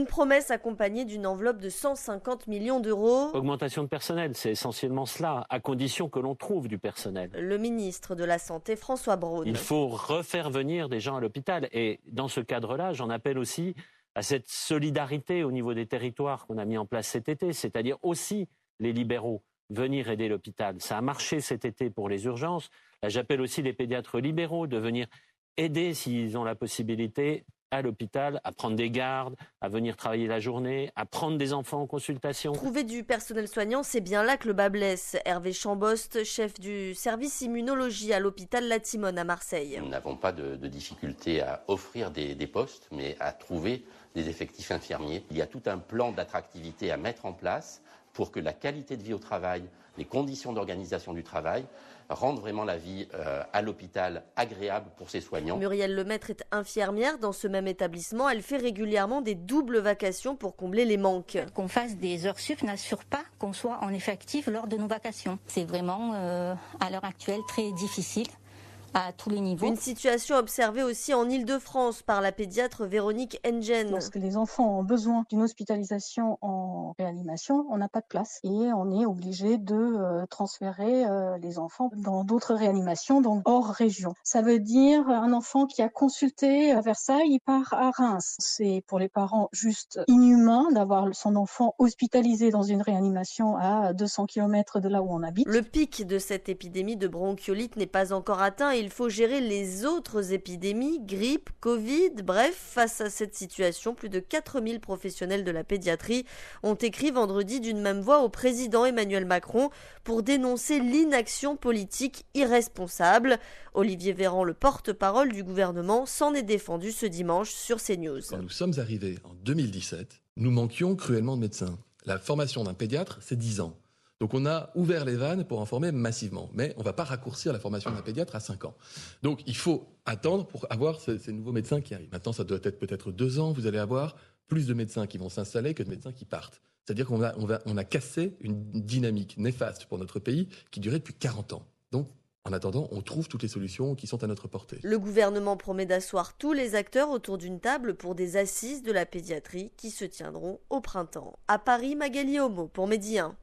promesse accompagnée d'une enveloppe de 150 millions d'euros. Augmentation de personnel, c'est essentiellement cela, à condition que l'on trouve du personnel. Le ministre de la Santé, François Braun. Il faut refaire venir des gens à l'hôpital. Et dans ce cadre-là, j'en appelle aussi à cette solidarité au niveau des territoires qu'on a mis en place cet été, c'est-à-dire aussi les libéraux venir aider l'hôpital. Ça a marché cet été pour les urgences. Là, j'appelle aussi les pédiatres libéraux de venir aider, s'ils ont la possibilité, à l'hôpital, à prendre des gardes, à venir travailler la journée, à prendre des enfants en consultation. Trouver du personnel soignant, c'est bien là que le bas blesse. Hervé Chambost, chef du service immunologie à l'hôpital La Timone à Marseille. Nous n'avons pas de difficulté à offrir des postes, mais à trouver des effectifs infirmiers. Il y a tout un plan d'attractivité à mettre en place pour que la qualité de vie au travail, les conditions d'organisation du travail rendent vraiment la vie à l'hôpital agréable pour ses soignants. Muriel Lemaître est infirmière dans ce même établissement. Elle fait régulièrement des doubles vacations pour combler les manques. Qu'on fasse des heures sup n'assure pas qu'on soit en effectif lors de nos vacations. C'est vraiment, à l'heure actuelle, très difficile à tous les niveaux. Une situation observée aussi en Île-de-France par la pédiatre Véronique Engen. Lorsque les enfants ont besoin d'une hospitalisation en réanimation, on n'a pas de place et on est obligé de transférer les enfants dans d'autres réanimations, donc hors région. Ça veut dire un enfant qui a consulté à Versailles, il part à Reims. C'est pour les parents juste inhumain d'avoir son enfant hospitalisé dans une réanimation à 200 km de là où on habite. Le pic de cette épidémie de bronchiolite n'est pas encore atteint. Il faut gérer les autres épidémies, grippe, Covid, bref, face à cette situation, plus de 4000 professionnels de la pédiatrie ont écrit vendredi d'une même voix au président Emmanuel Macron pour dénoncer l'inaction politique irresponsable. Olivier Véran, le porte-parole du gouvernement, s'en est défendu ce dimanche sur CNews. Quand nous sommes arrivés en 2017, nous manquions cruellement de médecins. La formation d'un pédiatre, c'est 10 ans. Donc on a ouvert les vannes pour en former massivement. Mais on ne va pas raccourcir la formation d'un pédiatre à 5 ans. Donc il faut attendre pour avoir ces nouveaux médecins qui arrivent. Maintenant, ça doit être peut-être 2 ans. Vous allez avoir plus de médecins qui vont s'installer que de médecins qui partent. C'est-à-dire qu'on a cassé une dynamique néfaste pour notre pays qui durait depuis 40 ans. Donc en attendant, on trouve toutes les solutions qui sont à notre portée. Le gouvernement promet d'asseoir tous les acteurs autour d'une table pour des assises de la pédiatrie qui se tiendront au printemps. À Paris, Magali Homo pour Midi 1.